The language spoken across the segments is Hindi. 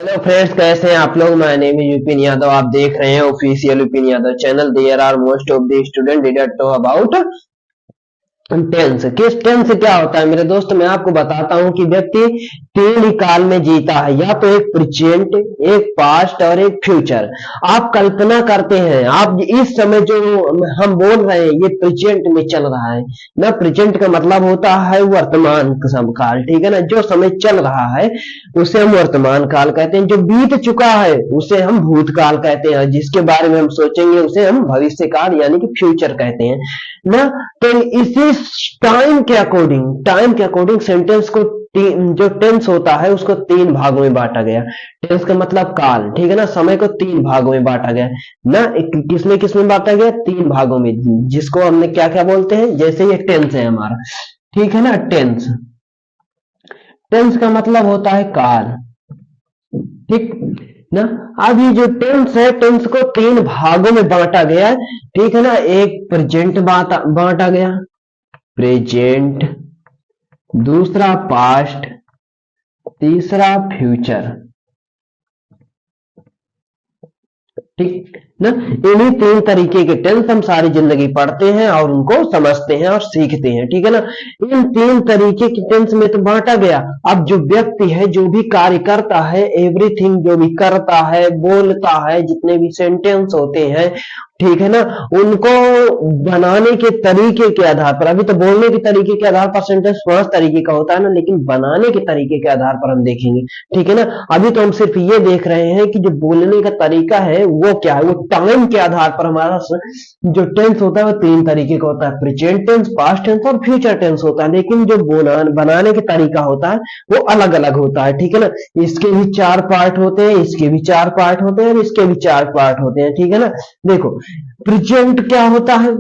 हेलो फ्रेंड्स, कैसे हैं आप लोग। My name is Vipin Yadav. आप देख रहे हैं official Vipin Yadav channel. There are most of the student did talk about tense. किस टेंस से क्या होता है मेरे दोस्त, मैं आपको बताता हूं कि व्यक्ति तीन ही काल में जीता है, या तो एक प्रेजेंट, एक पास्ट और एक फ्यूचर। आप कल्पना करते हैं, आप इस समय जो हम बोल रहे हैं ये प्रेजेंट में चल रहा है ना। प्रेजेंट का मतलब होता है वर्तमान काल, ठीक है ना। जो समय चल रहा है उसे हम वर्तमान काल कहते हैं। जो बीत चुका है उसे हम भूतकाल कहते हैं। जिसके बारे में हम सोचेंगे उसे हम भविष्य काल यानी कि फ्यूचर कहते हैं ना। तो इसी टाइम के अकॉर्डिंग सेंटेंस को जो टेंस होता है उसको तीन भागों में बांटा गया। टेंस का मतलब काल, ठीक है ना। समय को तीन भागों में बांटा गया ना। किसमें बांटा गया? तीन भागों में, जिसको हमने क्या क्या बोलते हैं। जैसे ये टेंस है हमारा, ठीक है ना। टेंस टेंस का मतलब होता है काल, ठीक ना। अब ये जो टेंस है, टेंस को तीन भागों में बांटा गया है, ठीक है ना। एक प्रेजेंट बांटा गया, प्रेजेंट, दूसरा पास्ट, तीसरा फ्यूचर, ठीक ना। इन्हीं तीन तरीके के टेंस हम सारी जिंदगी पढ़ते हैं और उनको समझते हैं और सीखते हैं, ठीक है ना। इन तीन तरीके के टेंस में तो बांटा गया। अब जो व्यक्ति है, जो भी कार्य करता है, एवरीथिंग जो भी करता है, बोलता है, जितने भी सेंटेंस होते हैं, ठीक है ना, उनको बनाने के तरीके के आधार पर, अभी तो बोलने के तरीके के आधार पर सेंटेंस पांच तरीके का होता है ना, लेकिन बनाने के तरीके के आधार पर हम देखेंगे, ठीक है ना। अभी तो हम सिर्फ ये देख रहे हैं कि जो बोलने का तरीका है वो क्या है। वो टाइम के आधार पर हमारा जो टेंस होता है वो तीन तरीके का होता है, प्रेजेंट टेंस, पास्ट टेंस और फ्यूचर टेंस होता है। लेकिन जो बनाने के तरीका होता है वो अलग अलग होता है, ठीक है ना। इसके भी चार पार्ट होते हैं, इसके भी चार पार्ट होते हैं और इसके भी चार पार्ट होते हैं, ठीक है ना। देखो प्रेजेंट क्या होता है,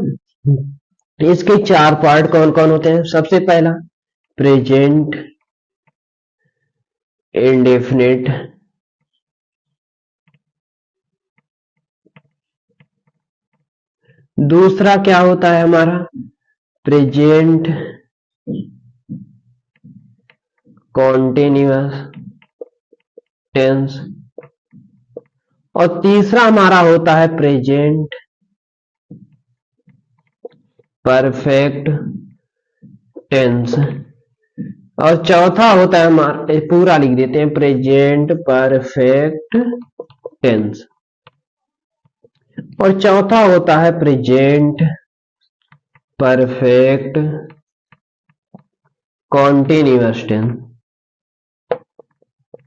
इसके चार पार्ट कौन कौन होते हैं। सबसे पहला प्रेजेंट इंडेफिनिट, दूसरा क्या होता है हमारा प्रेजेंट कॉन्टिन्यूअस टेंस, और तीसरा हमारा होता है प्रेजेंट परफेक्ट टेंस, और चौथा होता है हमारा, पूरा लिख देते हैं, प्रेजेंट परफेक्ट टेंस, और चौथा होता है प्रेजेंट परफेक्ट कॉन्टिन्यूअस टेंस,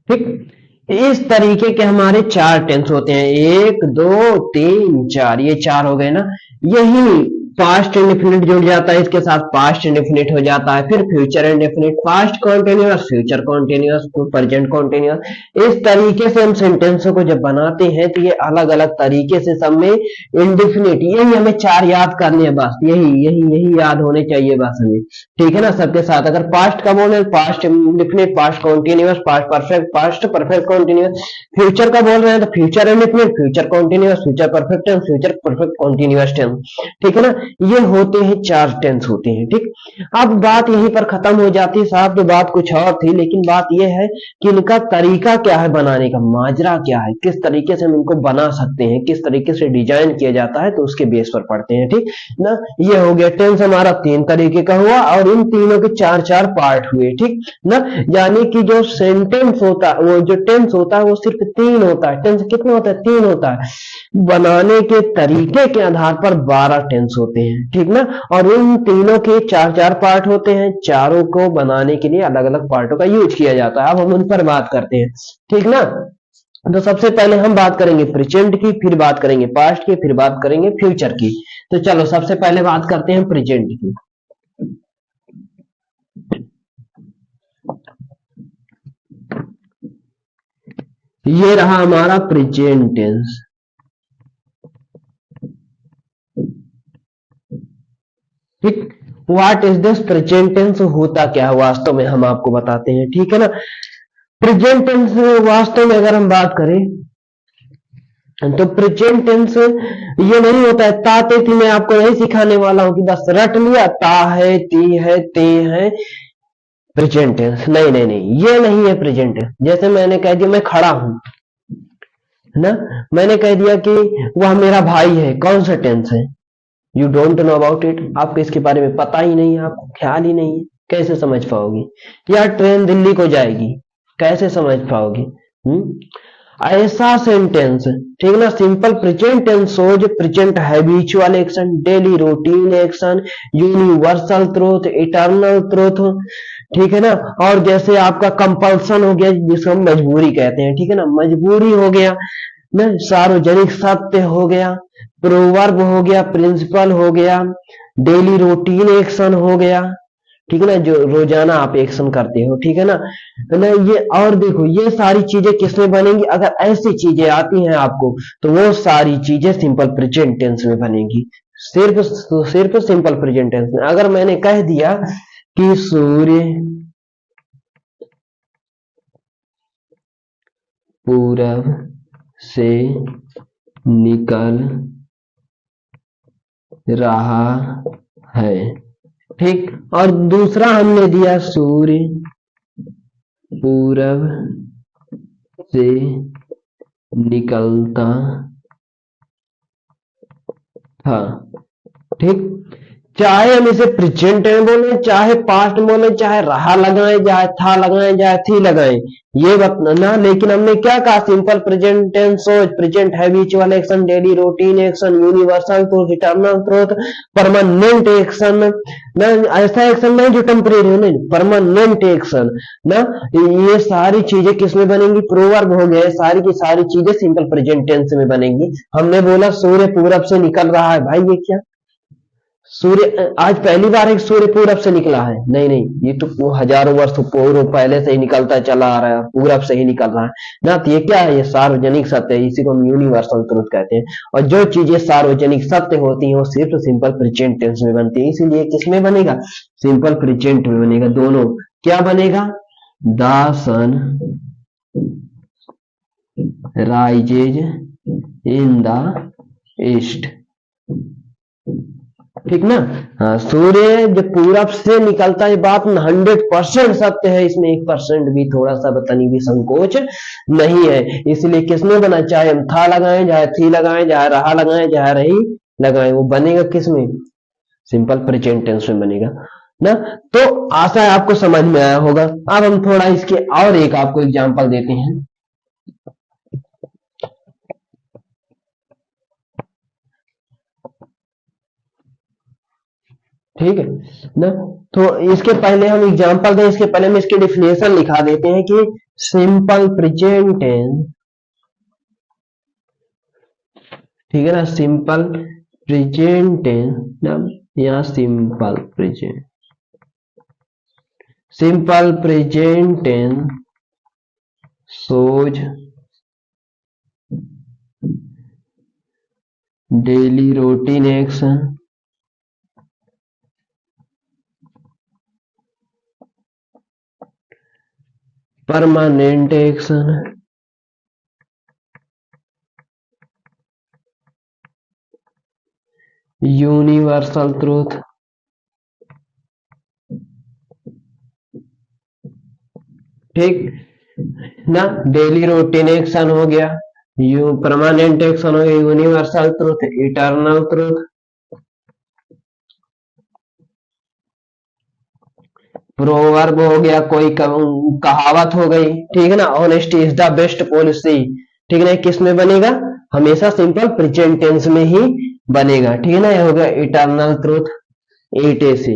ठीक। इस तरीके के हमारे चार टेंस होते हैं, एक दो तीन चार, ये चार हो गए ना। यही पास्ट इंडेफिनिट जुड़ जाता है इसके साथ, पास्ट इंडेफिनिट हो जाता है, फिर future indefinite, past continuous, future continuous, present continuous. इस तरीके से हम सेंटेंसों को जब बनाते हैं तो ये अलग अलग तरीके से सब में इंडेफिनिट, यही हमें चार याद करने हैं बस, यही यही यही याद होने चाहिए बस हमें, ठीक है ना। सबके साथ अगर पास्ट का बोले, past indefinite, past continuous, past perfect, past perfect continuous. Future का बोल रहे हैं तो future indefinite, future continuous, future perfect tense, future perfect continuous tense, ठीक है ना। ये होते हैं चार टेंस होते हैं, ठीक। अब बात यहीं पर खत्म हो जाती है साहब, तो बात कुछ और थी, लेकिन बात यह है कि इनका तरीका क्या है बनाने का, माजरा क्या है, किस तरीके से हम इनको बना सकते हैं, किस तरीके से डिजाइन किया जाता है, तो उसके बेस पर पढ़ते हैं, ठीक ना। ये हो गया टेंस हमारा तीन तरीके का हुआ और इन तीनों के चार चार पार्ट हुए, ठीक ना। यानी कि जो सेंटेंस होता है, वो जो टेंस होता है वो सिर्फ तीन होता है। टेंस कितना होता है? तीन होता है। बनाने के तरीके के आधार पर 12 टेंस होते हैं, ठीक ना। और इन तीनों के चार चार पार्ट होते हैं, चारों को बनाने के लिए अलग अलग पार्टों का यूज किया जाता है। अब हम उन पर बात करते हैं, ठीक ना। तो सबसे पहले हम बात करेंगे प्रेजेंट की, फिर बात करेंगे पास्ट की, फिर बात करेंगे फ्यूचर की। तो चलो सबसे पहले बात करते हैं प्रेजेंट की। ये रहा हमारा प्रेजेंट टेंस, ठीक। What is this present tense, होता क्या है वास्तव में हम आपको बताते हैं, ठीक है ना। प्रेजेंट टेंस वास्तव में अगर हम बात करें तो प्रेजेंट टेंस ये नहीं होता है ता ते थी, मैं आपको नहीं सिखाने वाला हूं कि बस रट लिया ता है ती है ते है, प्रेजेंट टेंस, नहीं नहीं नहीं, ये नहीं है प्रेजेंट टेंस। जैसे मैंने कह दिया मैं खड़ा हूं, है ना, मैंने कह दिया कि वह मेरा भाई है, कौन सा टेंस है? You don't know about it, आपको इसके बारे में पता ही नहीं है, आपको ख्याल ही नहीं है, कैसे समझ पाओगी? या ट्रेन दिल्ली को जाएगी, कैसे समझ पाओगी? ऐसा सेंटेंस, ठीक ना, simple present tense shows present habitual action, daily routine action, universal truth, eternal truth, ठीक है ना। और जैसे आपका कंपल्सन हो गया, जिसको हम मजबूरी कहते हैं, ठीक है ना, मजबूरी हो गया ना, सार्वजनिक सत्य हो गया, प्रोवर्ब हो गया, प्रिंसिपल हो गया, डेली रूटीन एक्शन हो गया, ठीक है ना, जो रोजाना आप एक्शन करते हो, ठीक है ना, है ना। ये और देखो, ये सारी चीजें किसमें बनेंगी? अगर ऐसी चीजें आती हैं आपको, तो वो सारी चीजें सिंपल प्रेजेंट टेंस में बनेंगी, सिर्फ सिर्फ सिंपल प्रेजेंट टेंस में। अगर मैंने कह दिया कि सूर्य पूरब से निकल रहा है, ठीक, और दूसरा हमने दिया सूर्य पूरब से निकलता था, ठीक। चाहे हम इसे प्रेजेंट में बोले, चाहे पास्ट में बोले, चाहे रहा लगाएं, चाहे था लगाएं, चाहे थी लगाएं, ये बताना। लेकिन हमने क्या कहा? Simple present tense present habitual action, daily routine action, universal truth, eternal truth, permanent action ना, ऐसा एक्शन नहीं जो टेम्परेरी हो, नहीं, परमानेंट एक्शन ना। ये सारी चीजें किसमें बनेंगी? प्रोवर्ब हो गए, सारी की सारी चीजें सिंपल प्रेजेंट टेंस में बनेंगी। हमने बोला सूर्य पूरब से निकल रहा है, भाई ये क्या सूर्य आज पहली बार है सूर्य पूरब से निकला है? नहीं नहीं, ये तो हजारों वर्ष पूर्व पहले से ही निकलता चला आ रहा है, पूरब से ही निकल रहा है ना। तो ये क्या है? ये सार्वजनिक सत्य है, इसी को हम यूनिवर्सल ट्रूथ कहते हैं। और जो चीजें सार्वजनिक सत्य होती हैं वो सिर्फ सिंपल प्रेजेंट टेंस में बनती है, इसीलिए किसमें बनेगा? सिंपल प्रेजेंट में बनेगा। दोनों क्या बनेगा? The sun rises in the east, ठीक ना। हाँ, सूर्य जब पूरब से निकलता है, बात 100% सत्य है, इसमें 1% भी थोड़ा सा बताने भी संकोच नहीं है। इसलिए किसमें बना? चाहे हम था लगाएं, चाहे थी लगाएं, चाहे रहा लगाएं, चाहे रही लगाएं, वो बनेगा किसमें? सिंपल प्रेजेंट टेंस में बनेगा ना। तो आशा है आपको समझ में आया होगा। अब हम थोड़ा इसके और एक आपको एग्जाम्पल देते हैं, ठीक है ना। तो इसके पहले हम एग्जांपल दें, इसके पहले हम इसकी डिफिनेशन लिखा देते हैं कि सिंपल प्रेजेंट टेंस, ठीक है ना, सिंपल प्रेजेंट टेंस ना, या simple present tense shows daily routine action, permanent action, universal truth, ठीक ना। डेली रूटीन एक्शन हो गया, यू परमानेंट एक्शन हो गया, universal truth, eternal truth, proverb हो गया, कोई कहावत हो गई, ठीक है ना। Honesty is the best policy, ठीक है ना। किस में बनेगा? हमेशा सिंपल प्रेजेंट टेंस में ही बनेगा, ठीक है ना। ये हो गया इटर्नल ट्रूथ, ईटीसी,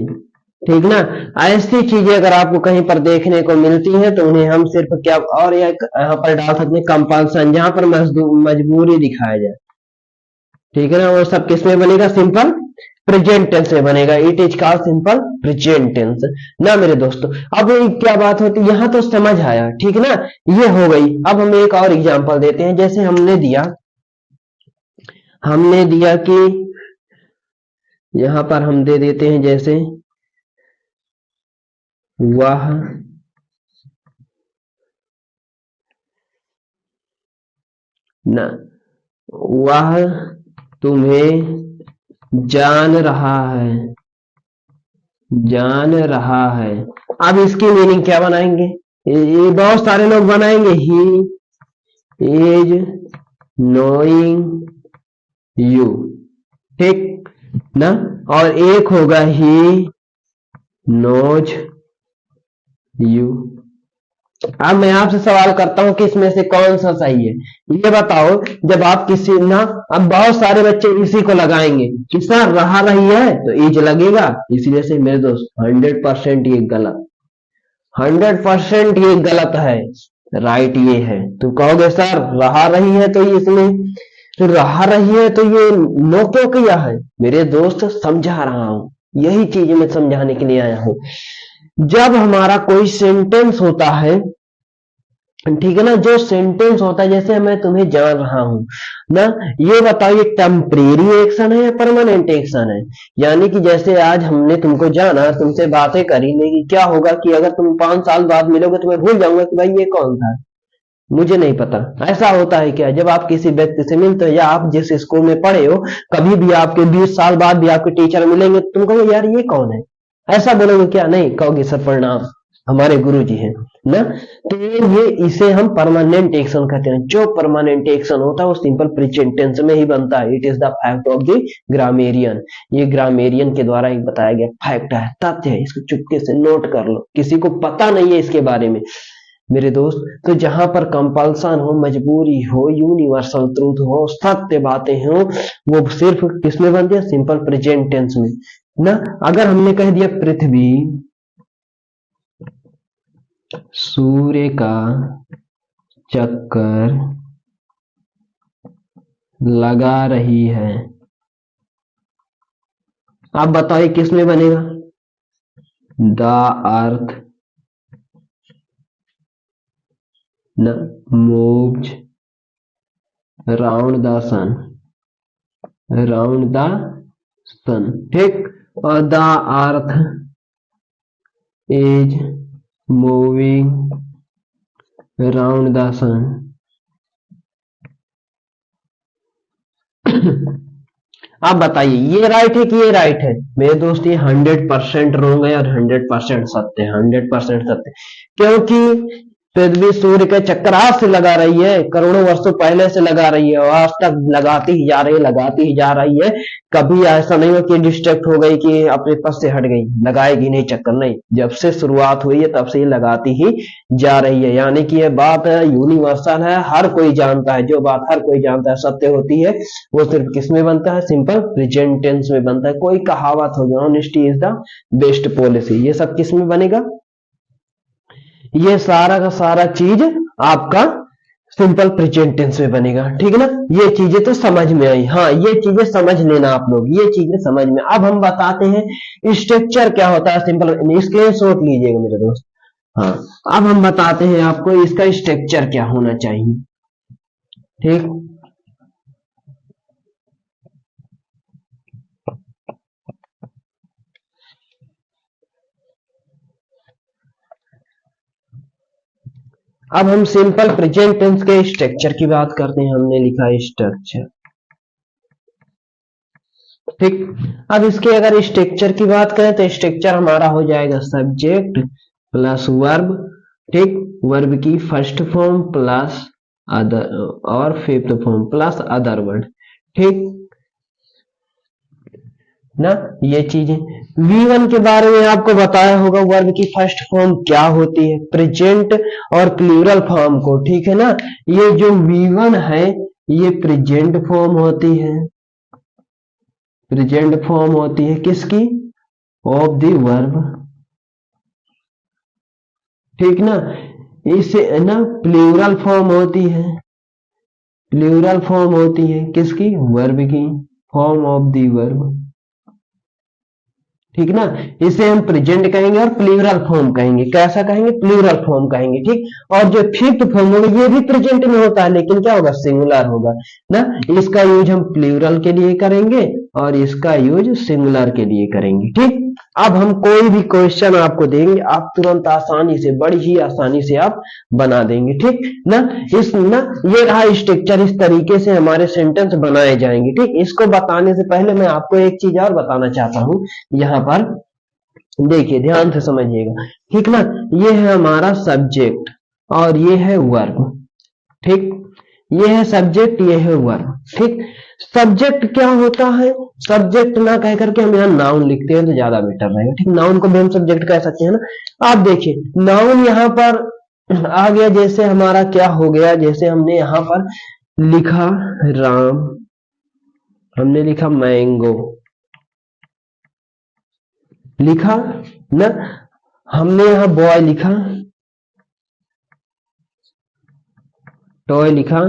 ठीक ना। ऐसी चीजें अगर आपको कहीं पर देखने को मिलती हैं तो उन्हें हम सिर्फ क्या और यहाँ पर डाल सकते हैं? कंपल्सन, जहां पर मजबूरी दिखाया जाए, ठीक है ना। वो सब किस में बनेगा? सिंपल प्रेजेंट टेंस में बनेगा। It is called simple present tense ना मेरे दोस्तों। अब क्या बात होती है, यहां तो समझ आया, ठीक है ना, ये हो गई। अब हम एक और एग्जांपल देते हैं, जैसे हमने दिया कि यहां पर हम दे देते हैं, जैसे वह न वह तुम्हें जान रहा है, अब इसकी मीनिंग क्या बनाएंगे, ये बहुत सारे लोग बनाएंगे, ही इज नोइंग यू, ठीक ना, और एक होगा ही नोज यू। अब मैं आपसे सवाल करता हूं कि इसमें से कौन सा सही है, ये बताओ। जब आप किसी ना, अब बहुत सारे बच्चे इसी को लगाएंगे कि सर रहा रही है तो इज लगेगा, इसलिए से मेरे दोस्त 100% ये गलत, 100% ये गलत है, राइट ये है। तुम कहोगे सर रहा रही है तो ये इसमें, तो रहा रही है तो ये नो क्यों किया है, मेरे दोस्त समझा रहा हूं, यही चीज मैं समझाने के लिए आया हूं। जब हमारा कोई सेंटेंस होता है, ठीक है ना, जो सेंटेंस होता है, जैसे मैं तुम्हें जान रहा हूं ना, ये बताओ ये टेम्परेरी एक्शन है या परमानेंट एक्शन है। यानी कि जैसे आज हमने तुमको जाना, तुमसे बातें करी, लेकिन क्या होगा कि अगर तुम 5 साल बाद मिलोगे तो मैं भूल जाऊंगा कि भाई ये कौन था, मुझे नहीं पता। ऐसा होता है क्या, जब आप किसी व्यक्ति से मिलते हो या आप जिस स्कूल में पढ़े हो, कभी भी आपके 20 साल बाद भी आपके टीचर मिलेंगे तो तुम कहोगे यार ये कौन है, ऐसा बोलोगे क्या, नहीं कहोगे सर प्रणाम हमारे गुरु जी हैं ना। तो ये इसे हम परमानेंट एक्शन कहते हैं। जो परमानेंट एक्शन होता है वो सिंपल प्रेजेंट टेंस में ही बनता है। It is the fact of the grammarian, ये ग्रामेरियन के द्वारा एक बताया गया फैक्ट है, तथ्य है, इसको चुपके से नोट कर लो, किसी को पता नहीं है इसके बारे में मेरे दोस्त। तो जहां पर कंपल्सन हो, मजबूरी हो, यूनिवर्सल ट्रूथ हो, सत्य बातें हो, वो सिर्फ किसमें बनती है, सिंपल प्रेजेंट टेंस में ना। अगर हमने कह दिया पृथ्वी सूर्य का चक्कर लगा रही है, आप बताइए किस में बनेगा, the earth moves round the sun, round the sun, ठीक, और the earth is moving round the sun. आप बताइए ये राइट है कि ये राइट है, मेरे दोस्त ये 100% रॉन्ग है और 100% सत्य है, 100% सत्य। क्योंकि पृथ्वी सूर्य के चक्कर आज से लगा रही है, करोड़ों वर्षों पहले से लगा रही है और आज तक लगाती ही जा रही है, लगाती ही जा रही है। कभी ऐसा नहीं हो कि डिस्ट्रैक्ट हो गई कि अपने पथ से हट गई, लगाएगी नहीं चक्कर, नहीं, जब से शुरुआत हुई है तब से ये लगाती ही जा रही है। यानी कि ये बात यूनिवर्सल है, हर कोई जानता है, जो बात हर कोई जानता है सत्य होती है, वो सिर्फ किस में बनता है, सिंपल प्रेजेंट टेंस में बनता है। कोई कहावत हो गया, honesty is the best policy, ये सब किस में बनेगा, ये सारा का सारा चीज आपका सिंपल प्रेजेंट टेंस में बनेगा, ठीक है ना। ये चीजें तो समझ में आई, हाँ ये चीजें समझ लेना आप लोग, ये चीजें समझ में। अब हम बताते हैं स्ट्रक्चर क्या होता है, सिंपल स्क्रीनशॉट लीजिएगा मेरे दोस्त। हाँ अब हम बताते हैं आपको इसका स्ट्रक्चर क्या होना चाहिए, ठीक। अब हम सिंपल प्रेजेंट टेंस के स्ट्रक्चर की बात करते हैं। हमने लिखा है स्ट्रक्चर, ठीक। अब इसके अगर स्ट्रक्चर की बात करें तो स्ट्रक्चर हमारा हो जाएगा सब्जेक्ट प्लस वर्ब, ठीक, वर्ब की फर्स्ट फॉर्म प्लस अदर और fifth form plus other word, ठीक ना। ये चीजें V1 के बारे में आपको बताया होगा, वर्ब की फर्स्ट फॉर्म क्या होती है, प्रेजेंट और प्लूरल फॉर्म को, ठीक है ना। ये जो V1 है ये प्रेजेंट फॉर्म होती है, प्रेजेंट फॉर्म होती है किसकी, ऑफ द वर्ब, ठीक ना। इसे ना प्लूरल फॉर्म होती है, प्लूरल फॉर्म होती है किसकी, वर्ब की, फॉर्म ऑफ द वर्ब, ठीक ना। इसे हम प्रेजेंट कहेंगे और प्लूरल फॉर्म कहेंगे। कैसा कहेंगे, प्लूरल फॉर्म कहेंगे, ठीक। और जो फिफ्थ फॉर्म होगा ये भी प्रेजेंट में होता है, लेकिन क्या होगा, सिंगुलर होगा ना। इसका यूज हम प्लूरल के लिए करेंगे और इसका यूज सिंगुलर के लिए करेंगे, ठीक। अब हम कोई भी क्वेश्चन आपको देंगे, आप तुरंत आसानी से, बड़ी ही आसानी से आप बना देंगे, ठीक ना। इस ना ये रहा स्ट्रक्चर, इस तरीके से हमारे सेंटेंस बनाए जाएंगे, ठीक। इसको बताने से पहले मैं आपको एक चीज और बताना चाहता हूं। यहाँ पर देखिए ध्यान से समझिएगा, ठीक ना। ये है हमारा सब्जेक्ट और ये है वर्ब, ठीक। ये है सब्जेक्ट, ये है वर्ब, ठीक। सब्जेक्ट क्या होता है, सब्जेक्ट ना कह करके हम यहाँ नाउन लिखते हैं तो ज्यादा बेटर रहेगा, ठीक। नाउन को भी हम सब्जेक्ट कह सकते हैं ना। आप देखिए नाउन यहाँ पर आ गया, जैसे हमारा क्या हो गया, जैसे हमने यहाँ पर लिखा राम, हमने लिखा मैंगो, लिखा ना। हमने यहाँ बॉय लिखा, टॉय लिखा,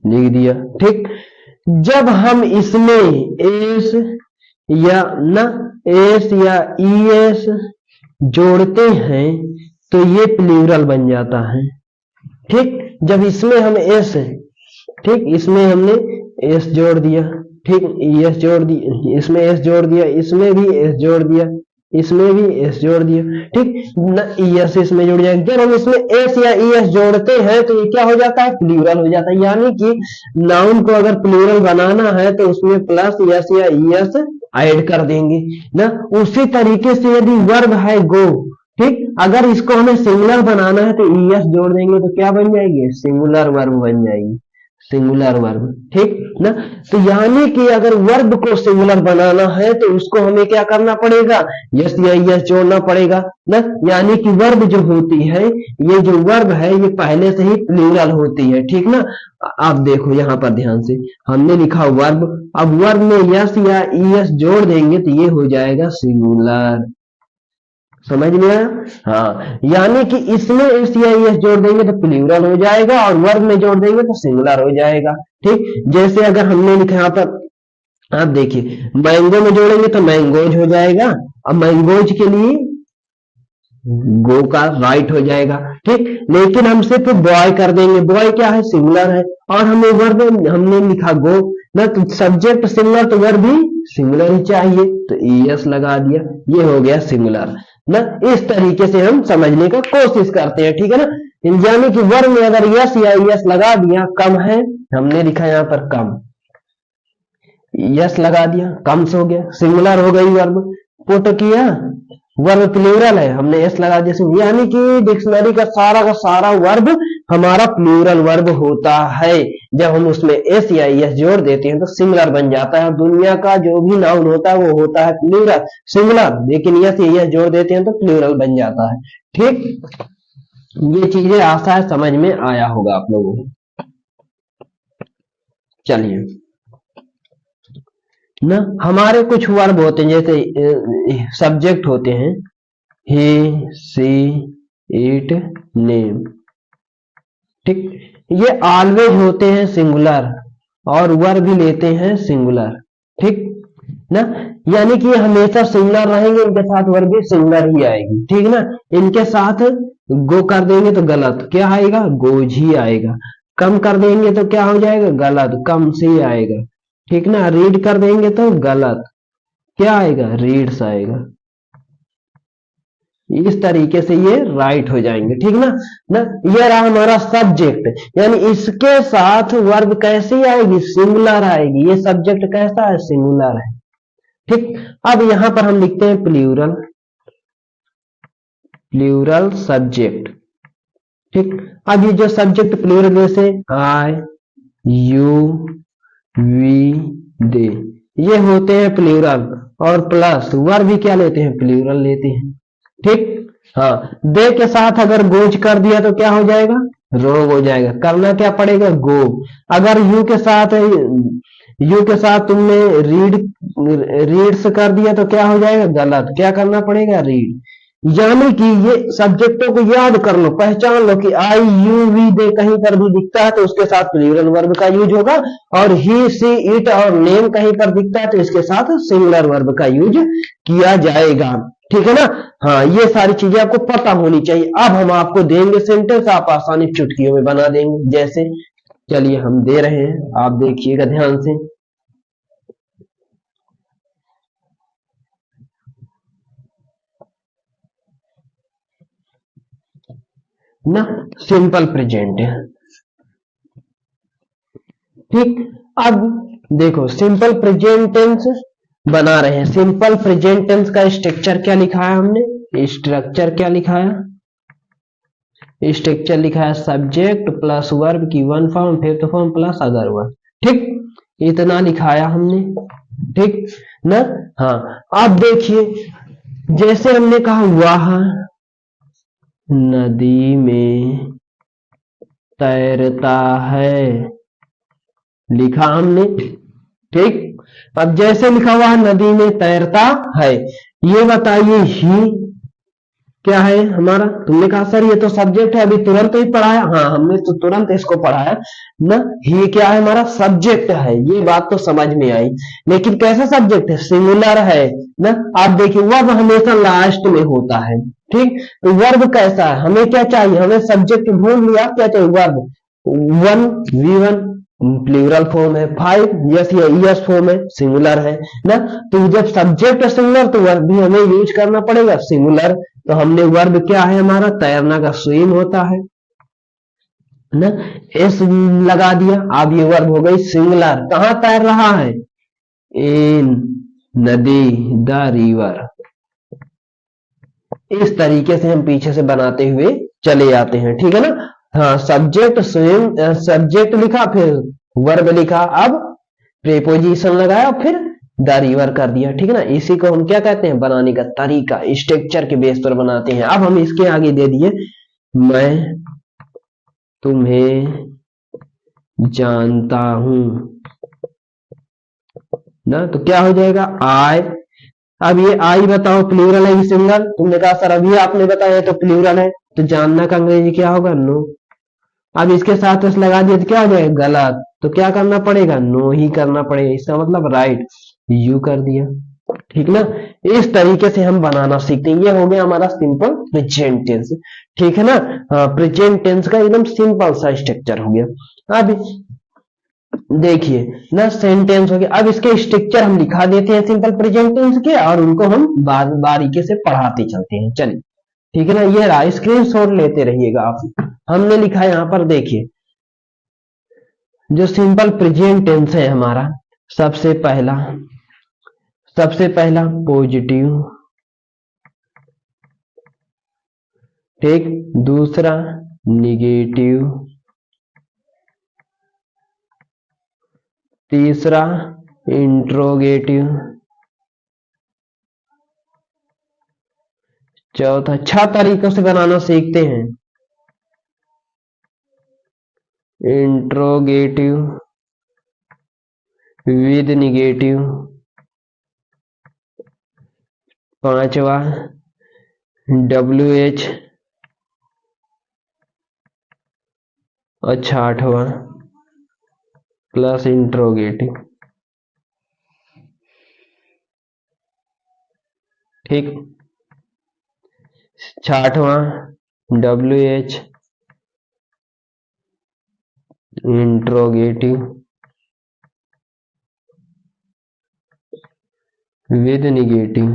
लिख दिया, ठीक। जब हम इसमें एस या ना एस या ईएस जोड़ते हैं तो ये प्लूरल बन जाता है, ठीक। जब इसमें हम एस, ठीक, इसमें हमने एस जोड़ दिया, ठीक, एस जोड़ दिया, इसमें एस जोड़ दिया, इसमें भी एस जोड़ दिया, इसमें भी एस जोड़ दिया, ठीक ना। ईएस इसमें जुड़ जाएगा। जब हम इसमें एस या ईएस जोड़ते हैं तो ये क्या हो जाता है, प्लूरल हो जाता है। यानी कि नाउन को अगर प्लूरल बनाना है तो उसमें प्लस एस या ईएस ऐड कर देंगे ना। उसी तरीके से यदि वर्ब है गो, ठीक, अगर इसको हमें सिंगुलर बनाना है तो ईएस जोड़ देंगे तो क्या बन जाएगी, सिंगुलर वर्ब बन जाएगी, सिंगुलर वर्ब, ठीक ना। तो यानी कि अगर वर्ब को सिंगुलर बनाना है तो उसको हमें क्या करना पड़ेगा, यस या यस जोड़ना पड़ेगा ना। यानी कि वर्ब जो होती है, ये जो वर्ब है ये पहले से ही प्लूरल होती है, ठीक ना। आप देखो यहाँ पर ध्यान से, हमने लिखा वर्ब, अब वर्ब में यस या ईएस जोड़ देंगे तो ये हो जाएगा सिंगुलर, समझ में आया। हाँ, यानी कि इसमें एस या एस जोड़ देंगे तो प्लूरल हो जाएगा और वर्ब में जोड़ देंगे तो सिंगुलर हो जाएगा, ठीक। जैसे अगर हमने लिखा यहाँ पर, आप देखिए मैंगो में जोड़ेंगे तो मैंगोज हो जाएगा, अब मैंगोज के लिए गो का राइट हो जाएगा, ठीक। लेकिन हम सिर्फ बॉय कर देंगे, बॉय क्या है, सिंगुलर है, और हमें वर्ब हमने लिखा गो ना, तो सब्जेक्ट सिंगुलर तो वर्ब भी सिंगुलर ही चाहिए, तो ईएस लगा दिया, ये हो गया सिंगुलर ना। इस तरीके से हम समझने का कोशिश करते हैं, ठीक है ना। यानी कि वर्ब में अगर यस या यस लगा दिया, कम है, हमने लिखा यहाँ पर कम, यस लगा दिया, कम से हो गया, सिंगुलर हो गई वर्ब। पुट किया, वर्ब प्लूरल है, हमने एस लगा दिया, यानी कि डिक्शनरी का सारा वर्ब हमारा प्लूरल वर्ब होता है। जब हम उसमें एस या एस जोड़ देते हैं तो सिंगुलर बन जाता है। दुनिया का जो भी नाउन होता है वो होता है प्लूरल सिंगुलर, लेकिन एस या एस जोड़ देते हैं तो प्लूरल बन जाता है, ठीक। ये चीजें आसान समझ में आया होगा आप लोगों को। चलिए ना, हमारे कुछ वर्ब होते हैं, जैसे सब्जेक्ट होते हैं ही, सी, इट, नेम, ठीक। ये ऑलवेज होते हैं सिंगुलर और वर्ब भी लेते हैं सिंगुलर, ठीक ना। यानी कि हमेशा सिंगुलर रहेंगे, इनके साथ वर्ब भी सिंगुलर ही आएगी, ठीक ना। इनके साथ गो कर देंगे तो गलत, क्या आएगा, गोज ही आएगा। कम कर देंगे तो क्या हो जाएगा, गलत, कम से ही आएगा, ठीक ना। रीड कर देंगे तो गलत, क्या आएगा, रीड्स आएगा। इस तरीके से ये राइट हो जाएंगे, ठीक ना ना। ये रहा हमारा सब्जेक्ट, यानी इसके साथ वर्ब कैसी आएगी, सिंगुलर आएगी। ये सब्जेक्ट कैसा है, सिंगुलर है, ठीक। अब यहां पर हम लिखते हैं प्लूरल, प्लूरल सब्जेक्ट, ठीक। अब ये जो सब्जेक्ट प्लूरल, जैसे आई, यू, वी, दे, ये होते हैं प्लूरल, और प्लस वर्ब भी क्या लेते हैं, प्लूरल लेते हैं, ठीक। हाँ, दे के साथ अगर गोज कर दिया तो क्या हो जाएगा, रोग हो जाएगा, करना क्या पड़ेगा, गो। अगर यू के साथ तुमने रीड्स कर दिया तो क्या हो जाएगा, गलत, क्या करना पड़ेगा, रीड। यानी कि ये सब्जेक्टों को याद कर लो, पहचान लो कि आई, यू, वी, दे कहीं पर भी दिखता है तो उसके साथ प्लूरल वर्ब का यूज होगा, और ही, सी, इट और नेम कहीं पर दिखता है तो इसके साथ सिंगुलर वर्ब का यूज किया जाएगा, ठीक है ना। हाँ, ये सारी चीजें आपको पता होनी चाहिए। अब हम आपको देंगे सेंटेंस, आप आसानी चुटकियों में बना देंगे, जैसे चलिए हम दे रहे हैं, आप देखिएगा ध्यान से ना। सिंपल प्रेजेंट है, ठीक। अब देखो सिंपल प्रेजेंट टेंस बना रहे हैं। सिंपल प्रेजेंट टेंस का स्ट्रक्चर क्या लिखा है हमने, स्ट्रक्चर क्या लिखा है, स्ट्रक्चर लिखा है सब्जेक्ट प्लस वर्ब की one form fifth form plus other verb. ठीक, इतना लिखाया हमने, ठीक ना। हाँ, अब देखिए जैसे हमने कहा वह नदी में तैरता है, लिखा हमने। ठीक, अब जैसे लिखा हुआ नदी में तैरता है, ये बताइए ही क्या है हमारा। तुमने कहा सर ये तो सब्जेक्ट है, अभी तुरंत ही पढ़ाया। हाँ, हमने तो तुरंत इसको पढ़ाया ना। ही क्या है हमारा, सब्जेक्ट है, ये बात तो समझ में आई। लेकिन कैसा सब्जेक्ट है, सिंगुलर है ना। आप देखिए वर्ब हमेशा लास्ट में होता है। ठीक, तो वर्ब कैसा है, हमें क्या चाहिए, हमें सब्जेक्ट भूल लिया, क्या चाहिए verb. One, V1 plural form है, 5 यस या यस फॉर्म है, सिंगुलर है ना। तो जब सब्जेक्ट सिंगुलर तो वर्ब भी हमें यूज करना पड़ेगा सिंगुलर। तो हमने वर्ब क्या है हमारा, तैरना का स्विम होता है ना, एस लगा दिया। अब ये वर्ब हो गई सिंगुलर, कहां तैर रहा है, इन नदी, द रिवर। इस तरीके से हम पीछे से बनाते हुए चले जाते हैं, ठीक है ना। हाँ, सब्जेक्ट स्विम, सब्जेक्ट लिखा फिर वर्ब लिखा, अब प्रेपोजिशन लगाया फिर द रिवर कर दिया, ठीक है ना। इसी को हम क्या कहते हैं, बनाने का तरीका, स्ट्रक्चर के बेस पर बनाते हैं। अब हम इसके आगे दे दिए मैं तुम्हें जानता हूं ना, तो क्या हो जाएगा आई। अब ये आई बताओ प्लूरल है कि सिंगल, तुमने कहा सर अभी आपने बताया तो प्लूरल है, तो जानना का अंग्रेजी क्या होगा, नो। अब इसके साथ एस लगा दिया तो क्या हो जाएगा, गलत। तो क्या करना पड़ेगा, नो ही करना पड़ेगा, इसका मतलब राइट, यू कर दिया, ठीक ना। इस तरीके से हम बनाना सीखते हैं। ये हो गया हमारा सिंपल प्रेजेंट टेंस, ठीक है ना। प्रेजेंट टेंस का एकदम सिंपल सा स्ट्रक्चर हो गया। अब देखिए ना, सेंटेंस हो गया। अब इसके स्ट्रक्चर हम लिखा देते हैं सिंपल प्रेजेंट टेंस के, और उनको हम बारीकी से पढ़ाते चलते हैं। चलिए ठीक है ना, ये रहा, स्क्रीन शॉट लेते रहिएगा आप। हमने लिखा यहां पर देखिए, जो सिंपल प्रेजेंट टेंस है हमारा, सबसे पहला पॉजिटिव, ठीक, दूसरा निगेटिव, तीसरा इंट्रोगेटिव, चौथा, 6 तरीकों से बनाना सीखते हैं, इंट्रोगेटिव विद निगेटिव, पांचवा WH, और छठवां प्लस इंट्रोगेटिव, ठीक। छठवां WH इंट्रोगेटिव विद निगेटिव,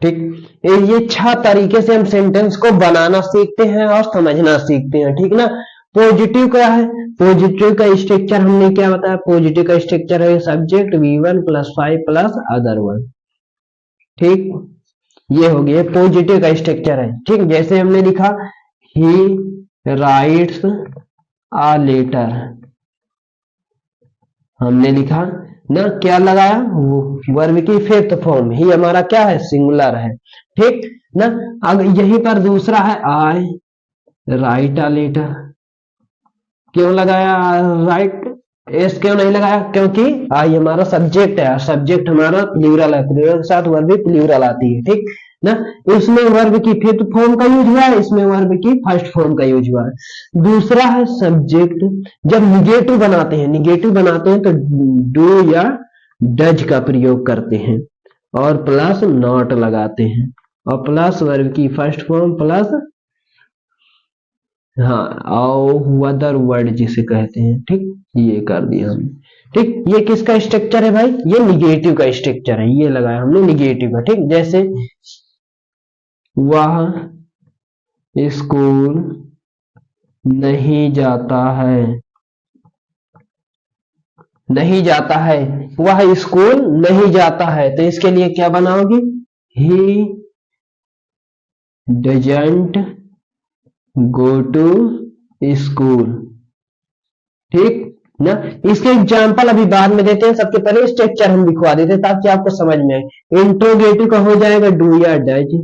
ठीक। ये 6 तरीके से हम सेंटेंस को बनाना सीखते हैं और समझना सीखते हैं, ठीक ना। पॉजिटिव क्या है, पॉजिटिव का स्ट्रक्चर हमने क्या बताया, पॉजिटिव का स्ट्रक्चर है subject V1 plus 5 plus other one, ठीक। ये हो गया पॉजिटिव का स्ट्रक्चर है, ठीक। जैसे हमने लिखा ही राइट्स अ लेटर, हमने लिखा ना, क्या लगाया, वर्ब की फिफ्थ फॉर्म, ही हमारा क्या है, सिंगुलर है, ठीक ना। अब यहीं पर दूसरा है आई राइट अ लेटर, क्यों लगाया राइट, एस क्यों नहीं लगाया, क्योंकि आई हमारा सब्जेक्ट है, सब्जेक्ट हमारा प्लूरल है, प्लूरल के साथ वर्ब भी प्लूरल आती है, ठीक ना। इसमें वर्ब की फिफ्थ फॉर्म का यूज हुआ है, इसमें वर्ब की फर्स्ट फॉर्म का यूज हुआ है। दूसरा है सब्जेक्ट, जब निगेटिव बनाते हैं तो डू या डज का प्रयोग करते हैं और प्लस नॉट लगाते हैं, और प्लस वर्ब की फर्स्ट फॉर्म प्लस, हाँ, अदर वर्ड जिसे कहते हैं, ठीक। ये कर दिया हमने, ठीक। ये किसका स्ट्रक्चर है भाई, ये निगेटिव का स्ट्रक्चर है, ये लगाया हमने निगेटिव का, ठीक। जैसे वह स्कूल नहीं जाता है, नहीं जाता है, वह स्कूल नहीं जाता है, तो इसके लिए क्या बनाओगे, he doesn't go to school. ठीक ना। इसके एग्जाम्पल अभी बाद में देते हैं, सबके पहले स्ट्रक्चर हम लिखवा देते हैं ताकि आपको समझ में आए। इंट्रोगेटिव का हो जाएगा डू या डज,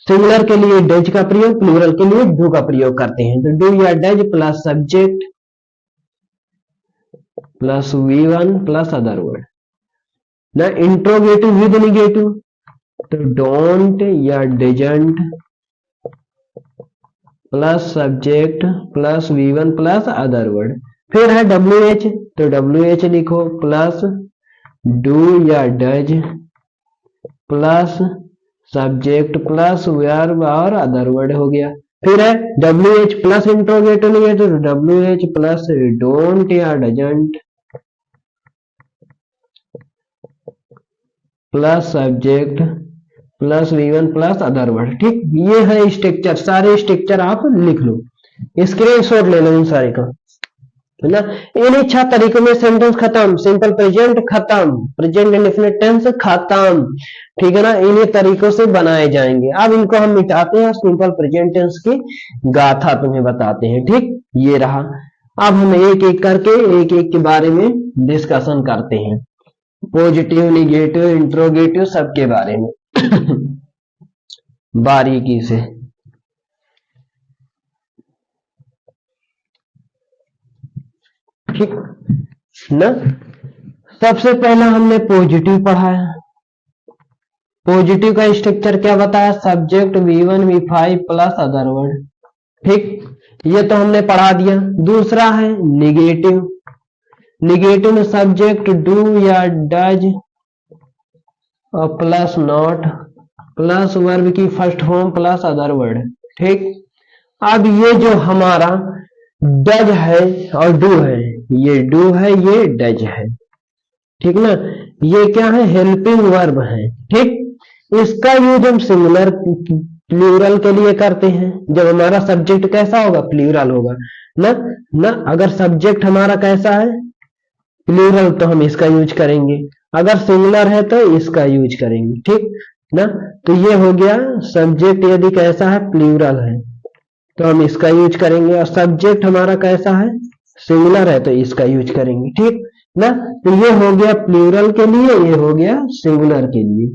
सिंगुलर के लिए डज का प्रयोग, प्लूरल के लिए डू का प्रयोग करते हैं। तो डू या does plus subject plus V1 plus other word ना। इंट्रोगेटिव विद निगेटिव, तो डोंट या doesn't plus subject plus V1 plus other word. फिर है WH, तो WH लिखो प्लस डू या does plus subject plus verb और अदर वर्ड हो गया। फिर है WH प्लस इंट्रोगेटिव निगेटिव, तो WH प्लस डोंट या doesn't plus subject plus V1 plus other word. ठीक, ये है स्ट्रक्चर, सारे स्ट्रक्चर आप लिख लो, स्क्रीनशॉट ले लो इन सारे का, है ना। इन 6 तरीकों में सेंटेंस खत्म, सिंपल प्रेजेंट खत्म, प्रेजेंट इंडेफिनिट टेंस खत्म, ठीक है ना। इन्हीं तरीकों से बनाए जाएंगे। अब इनको हम मिटाते हैं, सिंपल प्रेजेंट टेंस की गाथा तुम्हें बताते हैं। ठीक, ये रहा। अब हम एक एक करके एक एक के बारे में डिस्कशन करते हैं, पॉजिटिव निगेटिव इंट्रोगेटिव सबके बारे में बारीकी से। ठीक ना। सबसे पहला हमने पॉजिटिव पढ़ा है। पॉजिटिव का स्ट्रक्चर क्या बताया, subject V1 V5 plus other word. ठीक, ये तो हमने पढ़ा दिया। दूसरा है निगेटिव, निगेटिव में सब्जेक्ट डू या डज और प्लस नॉट प्लस वर्ब की first form plus other word. ठीक, अब ये जो हमारा डज है और डू है, ये डू है ये डज है, ठीक ना। ये क्या है, हेल्पिंग वर्ब है। ठीक, इसका यूज हम सिंगुलर प्लूरल के लिए करते हैं जब हमारा सब्जेक्ट कैसा होगा, प्लूरल होगा ना। ना अगर सब्जेक्ट हमारा कैसा है, प्लूरल, तो हम इसका यूज करेंगे, अगर सिंगुलर है तो इसका यूज करेंगे। ठीक ना। तो ये हो गया सब्जेक्ट, यदि कैसा है, प्लूरल है तो हम इसका यूज करेंगे, और सब्जेक्ट हमारा कैसा है, सिंगुलर है तो इसका यूज करेंगे। ठीक ना। तो ये हो गया प्लूरल के लिए, ये हो गया सिंगुलर के लिए।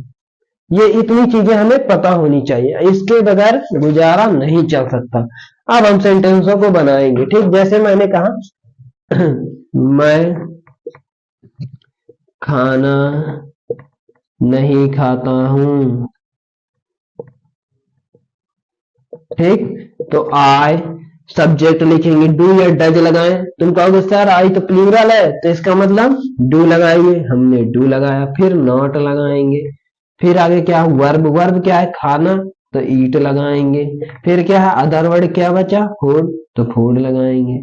ये इतनी चीजें हमें पता होनी चाहिए, इसके बगैर गुजारा नहीं चल सकता। अब हम सेंटेंसों को बनाएंगे। ठीक, जैसे मैंने कहा मैं खाना नहीं खाता हूं। ठीक, तो आई सब्जेक्ट लिखेंगे, डू या डज लगाएं। तुम कहोगे सर आई तो प्लूरल है, तो इसका मतलब डू लगाएंगे, हमने डू लगाया। फिर नॉट लगाएंगे। फिर आगे क्या, वर्ब, वर्ब क्या है, खाना, तो ईट लगाएंगे। फिर क्या है, अदर वर्ड क्या बचा, फूड, तो फूड लगाएंगे।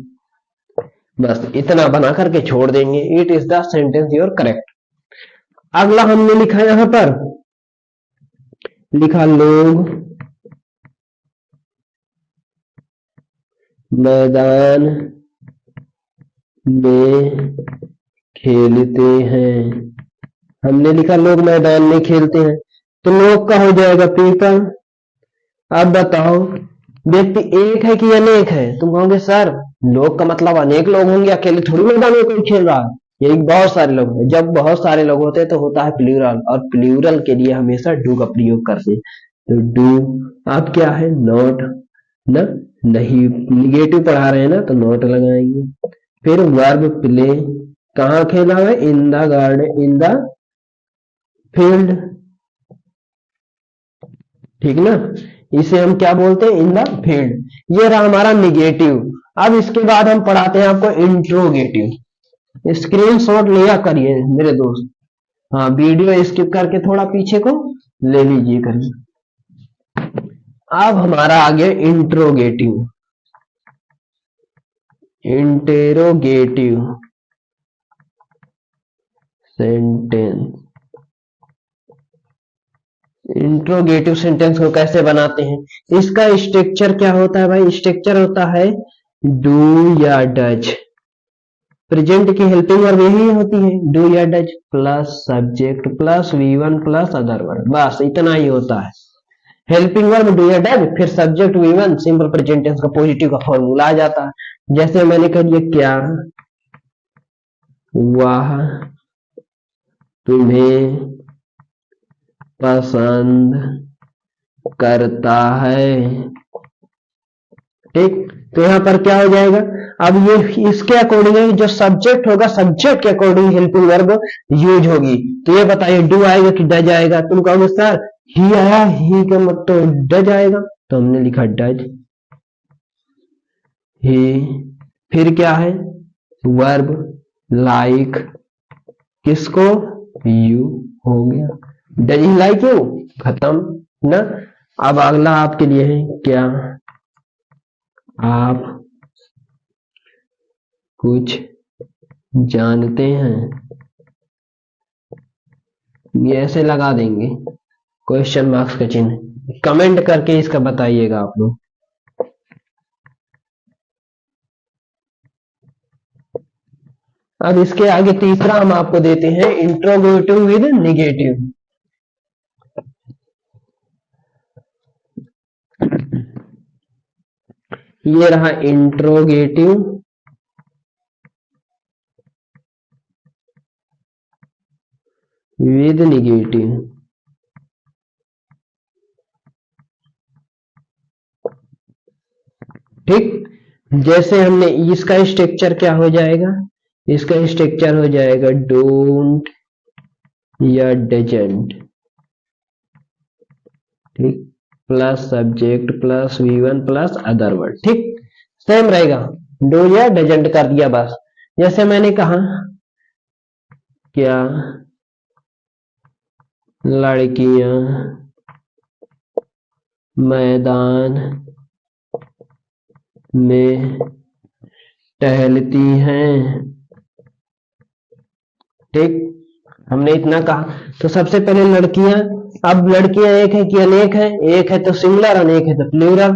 बस इतना बना करके छोड़ देंगे। It is the sentence your correct. अगला हमने लिखा, यहां पर लिखा लोग मैदान में खेलते हैं। हमने लिखा लोग मैदान में खेलते हैं, तो लोग का हो जाएगा पीपल। अब बताओ व्यक्ति एक है कि अनेक है, तुम कहोगे सर लोग का मतलब अनेक लोग होंगे, अकेले थोड़ी मैदान में कोई खेल रहा है, यही बहुत सारे लोग हैं। जब बहुत सारे लोग होते हैं तो होता है प्लूरल, और प्लूरल के लिए हमेशा डू का प्रयोग करते हैं। तो डू, अब क्या है, नॉट ना, नहीं निगेटिव पढ़ा रहे हैं ना, तो नॉट लगाएंगे। फिर वर्ब प्ले, कहाँ खेला है, in the garden, in the field. ठीक ना, इसे हम क्या बोलते हैं, इन द फील्ड। ये रहा हमारा निगेटिव। अब इसके बाद हम पढ़ाते हैं आपको इंट्रोगेटिव। स्क्रीनशॉट लिया करिए मेरे दोस्त, हाँ वीडियो स्किप करके थोड़ा पीछे को ले लीजिए करिए। अब हमारा आ गया interrogative, interrogative sentence. Interrogative sentence को कैसे बनाते हैं, इसका स्ट्रक्चर क्या होता है भाई, स्ट्रक्चर होता है डू या डज प्रेजेंट की हेल्पिंग वर्ब यही होती है, डू या does plus subject plus V1 plus other verb, बस इतना ही होता है। हेल्पिंग वर्ब डू या डज, फिर subject V1, simple present tense का पॉजिटिव का फॉर्मूला आ जाता है। जैसे मैंने कह दिया क्या वह तुम्हें पसंद करता है, ठीक। तो यहां पर क्या हो जाएगा, अब ये इसके अकॉर्डिंग है, जो सब्जेक्ट होगा सब्जेक्ट के अकॉर्डिंग हेल्पिंग वर्ब यूज होगी। तो ये बताइए डू आएगा कि डज आएगा? तुम कहोगे सर ही आया, ही का मतलब तो डज आएगा, तो हमने लिखा डज ही, फिर क्या है वर्ब लाइक किसको, यू, हो गया डज ही लाइक यू, खत्म ना। अब अगला आपके लिए है क्या आप कुछ जानते हैं, ये ऐसे लगा देंगे क्वेश्चन मार्क्स का चिन्ह, कमेंट करके इसका बताइएगा आप लोग। अब इसके आगे तीसरा हम आपको देते हैं इंट्रोगेटिव विद निगेटिव। ये रहा इंट्रोगेटिव विद निगेटिव, ठीक। जैसे हमने इसका स्ट्रक्चर क्या हो जाएगा, इसका स्ट्रक्चर हो जाएगा डोंट या डजंट, ठीक, plus subject plus V1 plus other word, ठीक, सेम रहेगा, डू या डजंट कर दिया बस। जैसे मैंने कहा क्या लड़कियां मैदान में टहलती हैं, ठीक, हमने इतना कहा। तो सबसे पहले लड़कियां, अब लड़कियां एक है कि अनेक है, एक है तो सिंगुलर, अनेक है तो प्लूरल।